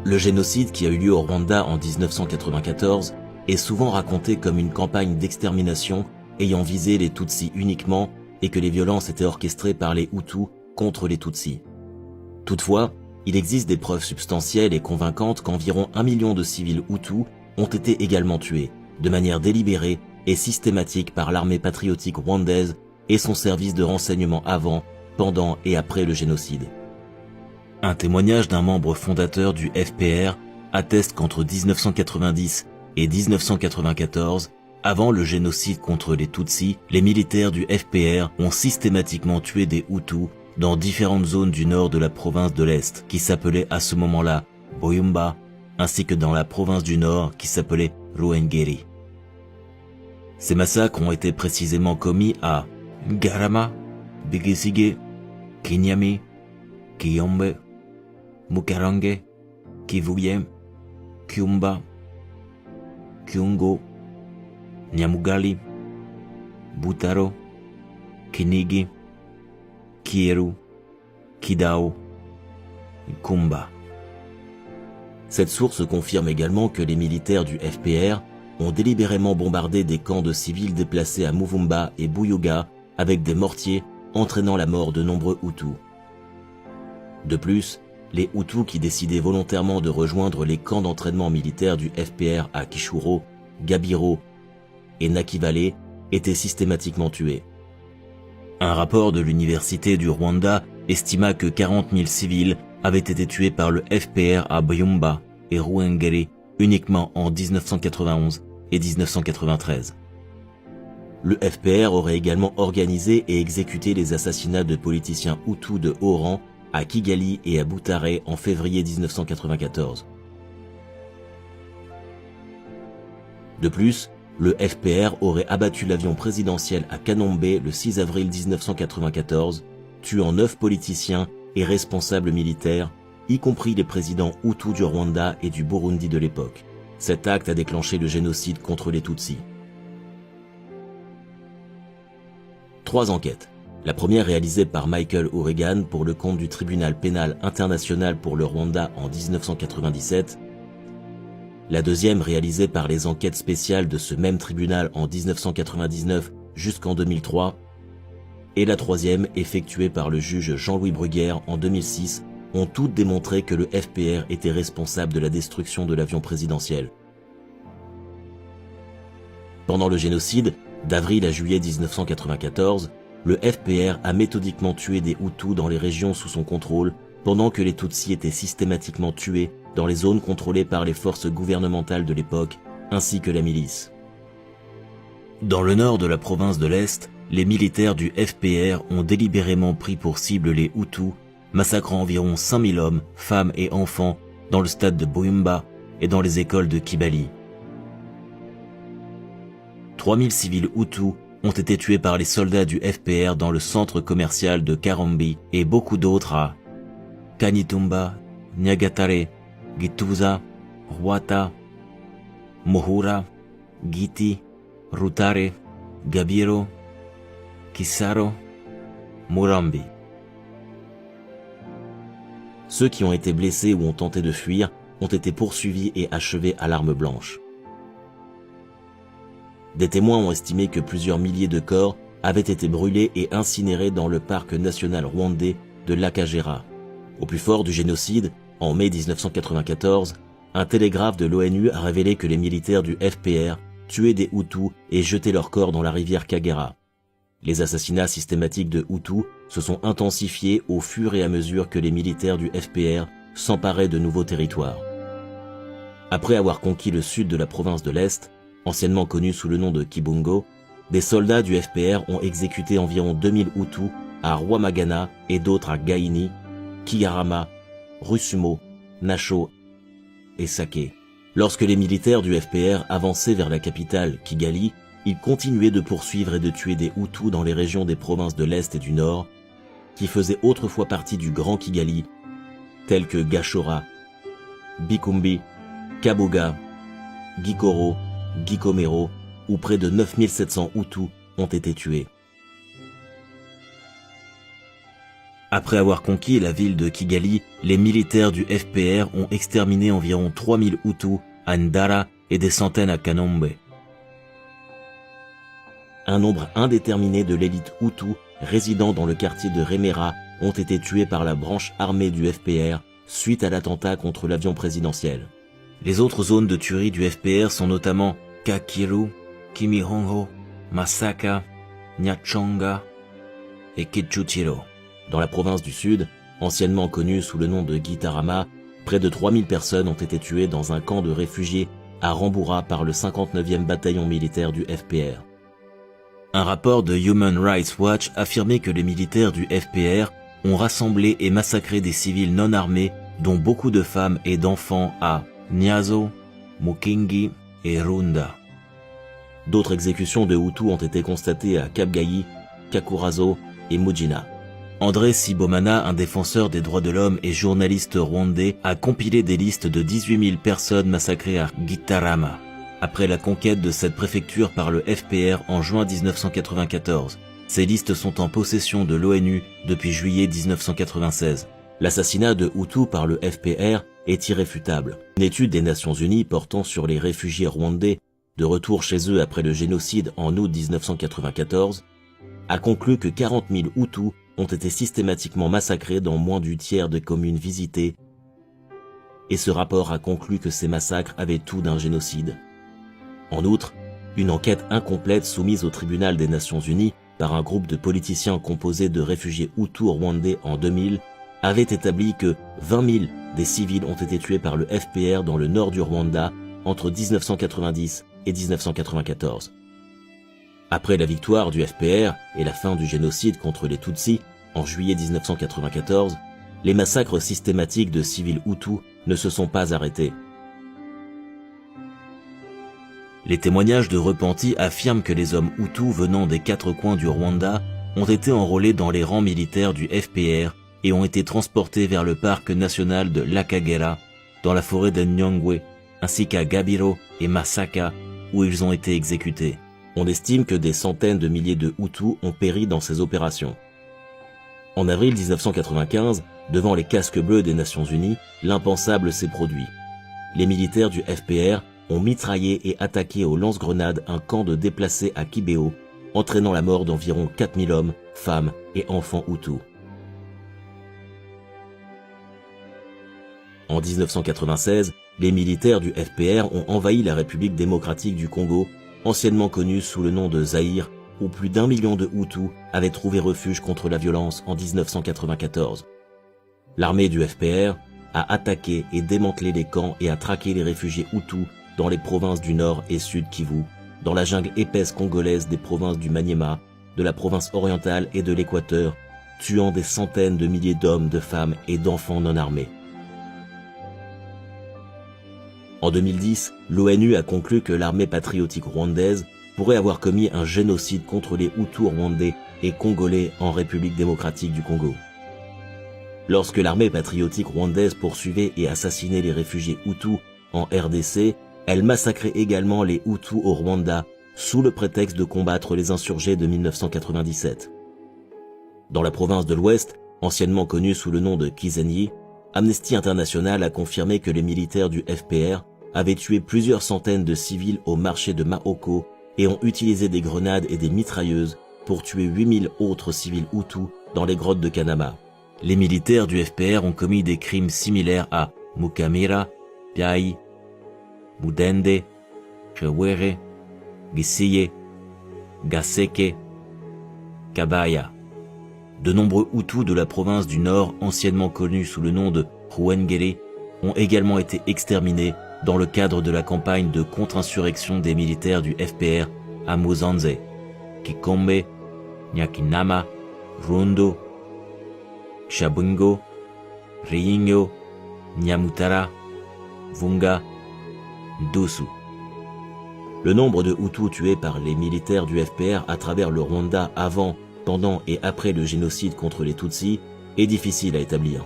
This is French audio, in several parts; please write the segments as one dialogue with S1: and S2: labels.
S1: Le génocide qui a eu lieu au Rwanda en 1994 est souvent raconté comme une campagne d'extermination ayant visé les Tutsis uniquement et que les violences étaient orchestrées par les Hutus contre les Tutsis. Toutefois, il existe des preuves substantielles et convaincantes qu'environ 1 million de civils Hutus ont été également tués, de manière délibérée et systématique par l'armée patriotique rwandaise et son service de renseignement avant, pendant et après le génocide. Un témoignage d'un membre fondateur du FPR atteste qu'entre 1990 et 1994, avant le génocide contre les Tutsis, les militaires du FPR ont systématiquement tué des Hutus dans différentes zones du nord de la province de l'Est, qui s'appelait à ce moment-là Boyumba, ainsi que dans la province du nord qui s'appelait Ruhengeri. Ces massacres ont été précisément commis à Garama, Bigisige, Kinyami, Kiyombe, Mukarange, Kivuye, Kyumba, Kyungo, Nyamugali, Butaro, Kinigi, Kieru, Kidao, Kumba. Cette source confirme également que les militaires du FPR ont délibérément bombardé des camps de civils déplacés à Muvumba et Buyoga avec des mortiers entraînant la mort de nombreux Hutus. De plus, les Hutus qui décidaient volontairement de rejoindre les camps d'entraînement militaires du FPR à Kishuro, Gabiro et Nakivale étaient systématiquement tués. Un rapport de l'Université du Rwanda estima que 40 000 civils avaient été tués par le FPR à Byumba et Ruhengeri uniquement en 1991 et 1993. Le FPR aurait également organisé et exécuté les assassinats de politiciens Hutus de haut rang à Kigali et à Butare en février 1994. De plus, le FPR aurait abattu l'avion présidentiel à Kanombe le 6 avril 1994, tuant 9 politiciens et responsables militaires, y compris les présidents Hutus du Rwanda et du Burundi de l'époque. Cet acte a déclenché le génocide contre les Tutsis. 3 enquêtes. La première réalisée par Michael O'Regan pour le compte du Tribunal pénal international pour le Rwanda en 1997. La deuxième réalisée par les enquêtes spéciales de ce même tribunal en 1999 jusqu'en 2003. Et la troisième effectuée par le juge Jean-Louis Bruguière en 2006 ont toutes démontré que le FPR était responsable de la destruction de l'avion présidentiel. Pendant le génocide, d'avril à juillet 1994, le FPR a méthodiquement tué des Hutus dans les régions sous son contrôle, pendant que les Tutsis étaient systématiquement tués dans les zones contrôlées par les forces gouvernementales de l'époque, ainsi que la milice. Dans le nord de la province de l'Est, les militaires du FPR ont délibérément pris pour cible les Hutus, massacrant environ 5000 hommes, femmes et enfants dans le stade de Byumba et dans les écoles de Kibali. 3000 civils Hutus ont été tués par les soldats du FPR dans le centre commercial de Karambi et beaucoup d'autres à Kanitumba, Nyagatare, Gituza, Rwata, Muhura, Giti, Rutare, Gabiro, Kisaro, Murambi. Ceux qui ont été blessés ou ont tenté de fuir ont été poursuivis et achevés à l'arme blanche. Des témoins ont estimé que plusieurs milliers de corps avaient été brûlés et incinérés dans le parc national rwandais de l'Akagera. Au plus fort du génocide, en mai 1994, un télégraphe de l'ONU a révélé que les militaires du FPR tuaient des Hutus et jetaient leurs corps dans la rivière Kagera. Les assassinats systématiques de Hutus se sont intensifiés au fur et à mesure que les militaires du FPR s'emparaient de nouveaux territoires. Après avoir conquis le sud de la province de l'Est, anciennement connue sous le nom de Kibungo, des soldats du FPR ont exécuté environ 2000 Hutus à Rwamagana et d'autres à Gaini, Kigarama, Rusumo, Nacho et Sake. Lorsque les militaires du FPR avançaient vers la capitale, Kigali, ils continuaient de poursuivre et de tuer des Hutus dans les régions des provinces de l'Est et du Nord, qui faisaient autrefois partie du Grand Kigali, tels que Gashora, Bikumbi, Kaboga, Gikoro, Gikomero, où près de 9700 Hutus ont été tués. Après avoir conquis la ville de Kigali, les militaires du FPR ont exterminé environ 3000 Hutus à Ndara et des centaines à Kanombe. Un nombre indéterminé de l'élite Hutu résidant dans le quartier de Remera ont été tués par la branche armée du FPR suite à l'attentat contre l'avion présidentiel. Les autres zones de tuerie du FPR sont notamment Kakiru, Kimihongo, Masaka, Nyachonga et Kichuchiro. Dans la province du Sud, anciennement connue sous le nom de Gitarama, près de 3000 personnes ont été tuées dans un camp de réfugiés à Rambura par le 59e bataillon militaire du FPR. Un rapport de Human Rights Watch affirmait que les militaires du FPR ont rassemblé et massacré des civils non armés, dont beaucoup de femmes et d'enfants à Nyazo, Mukingi et Runda. D'autres exécutions de Hutus ont été constatées à Kabgayi, Kakurazo et Mujina. André Sibomana, un défenseur des droits de l'homme et journaliste rwandais, a compilé des listes de 18 000 personnes massacrées à Gitarama, après la conquête de cette préfecture par le FPR en juin 1994. Ces listes sont en possession de l'ONU depuis juillet 1996. L'assassinat de Hutus par le FPR est irréfutable. Une étude des Nations Unies portant sur les réfugiés rwandais de retour chez eux après le génocide en août 1994 a conclu que 40 000 Hutus ont été systématiquement massacrés dans moins du tiers des communes visitées, et ce rapport a conclu que ces massacres avaient tout d'un génocide. En outre, une enquête incomplète soumise au tribunal des Nations Unies par un groupe de politiciens composé de réfugiés Hutus rwandais en 2000 avait établi que 20 000 des civils ont été tués par le FPR dans le nord du Rwanda entre 1990 et 1994. Après la victoire du FPR et la fin du génocide contre les Tutsis en juillet 1994, les massacres systématiques de civils Hutus ne se sont pas arrêtés. Les témoignages de repentis affirment que les hommes Hutus venant des 4 coins du Rwanda ont été enrôlés dans les rangs militaires du FPR et ont été transportés vers le parc national de l'Akagera, dans la forêt de Nyungwe, ainsi qu'à Gabiro et Masaka, où ils ont été exécutés. On estime que des centaines de milliers de Hutus ont péri dans ces opérations. En avril 1995, devant les casques bleus des Nations Unies, l'impensable s'est produit. Les militaires du FPR ont mitraillé et attaqué aux lance-grenades un camp de déplacés à Kibeo, entraînant la mort d'environ 4000 hommes, femmes et enfants Hutus. En 1996, les militaires du FPR ont envahi la République démocratique du Congo, anciennement connue sous le nom de Zaïre, où plus d'1 million de Hutus avaient trouvé refuge contre la violence en 1994. L'armée du FPR a attaqué et démantelé les camps et a traqué les réfugiés Hutus dans les provinces du Nord et Sud Kivu, dans la jungle épaisse congolaise des provinces du Maniema, de la province orientale et de l'Équateur, tuant des centaines de milliers d'hommes, de femmes et d'enfants non armés. En 2010, l'ONU a conclu que l'armée patriotique rwandaise pourrait avoir commis un génocide contre les Hutus rwandais et congolais en République démocratique du Congo. Lorsque l'armée patriotique rwandaise poursuivait et assassinait les réfugiés Hutus en RDC, elle massacrait également les Hutus au Rwanda sous le prétexte de combattre les insurgés de 1997. Dans la province de l'Ouest, anciennement connue sous le nom de Kizenyi, Amnesty International a confirmé que les militaires du FPR avaient tué plusieurs centaines de civils au marché de Mahoko et ont utilisé des grenades et des mitrailleuses pour tuer 8000 autres civils Hutus dans les grottes de Kanama. Les militaires du FPR ont commis des crimes similaires à Mukamira, Piai, Mudende, Chewere, Gisiye, Gaseke, Kabaya. De nombreux Hutus de la province du Nord, anciennement connus sous le nom de Ruhengeri, ont également été exterminés dans le cadre de la campagne de contre-insurrection des militaires du FPR à Muzanze, Kikombe, Nyakinama, Rundo, Shabungo, Riyingo, Nyamutara, Vunga, Ndusu. Le nombre de Hutus tués par les militaires du FPR à travers le Rwanda avant, pendant et après le génocide contre les Tutsis est difficile à établir.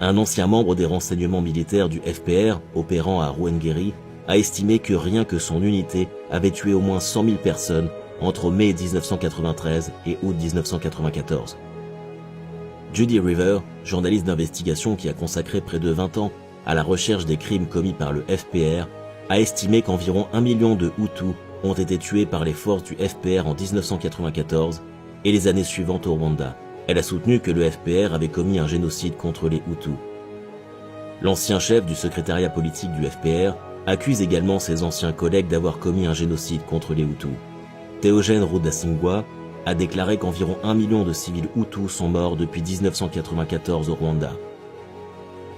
S1: Un ancien membre des renseignements militaires du FPR, opérant à Ruhengeri, a estimé que rien que son unité avait tué au moins 100 000 personnes entre mai 1993 et août 1994. Judy River, journaliste d'investigation qui a consacré près de 20 ans à la recherche des crimes commis par le FPR, a estimé qu'environ 1 million de Hutus ont été tués par les forces du FPR en 1994 et les années suivantes au Rwanda. Elle a soutenu que le FPR avait commis un génocide contre les Hutus. L'ancien chef du secrétariat politique du FPR accuse également ses anciens collègues d'avoir commis un génocide contre les Hutus. Théogène Rudasingwa a déclaré qu'environ 1 million de civils Hutus sont morts depuis 1994 au Rwanda.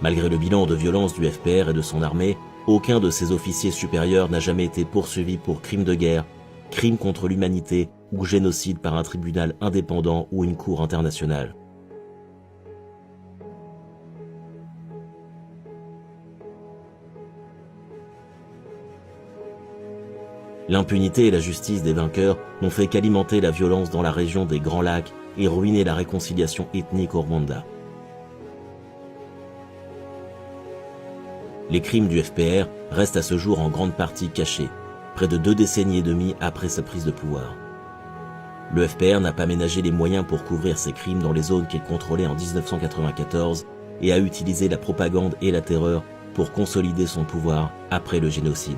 S1: Malgré le bilan de violence du FPR et de son armée, aucun de ses officiers supérieurs n'a jamais été poursuivi pour crimes de guerre, crimes contre l'humanité ou génocide par un tribunal indépendant ou une cour internationale. L'impunité et la justice des vainqueurs n'ont fait qu'alimenter la violence dans la région des Grands Lacs et ruiner la réconciliation ethnique au Rwanda. Les crimes du FPR restent à ce jour en grande partie cachés, près de 2 décennies et demie après sa prise de pouvoir. Le FPR n'a pas ménagé les moyens pour couvrir ses crimes dans les zones qu'il contrôlait en 1994 et a utilisé la propagande et la terreur pour consolider son pouvoir après le génocide.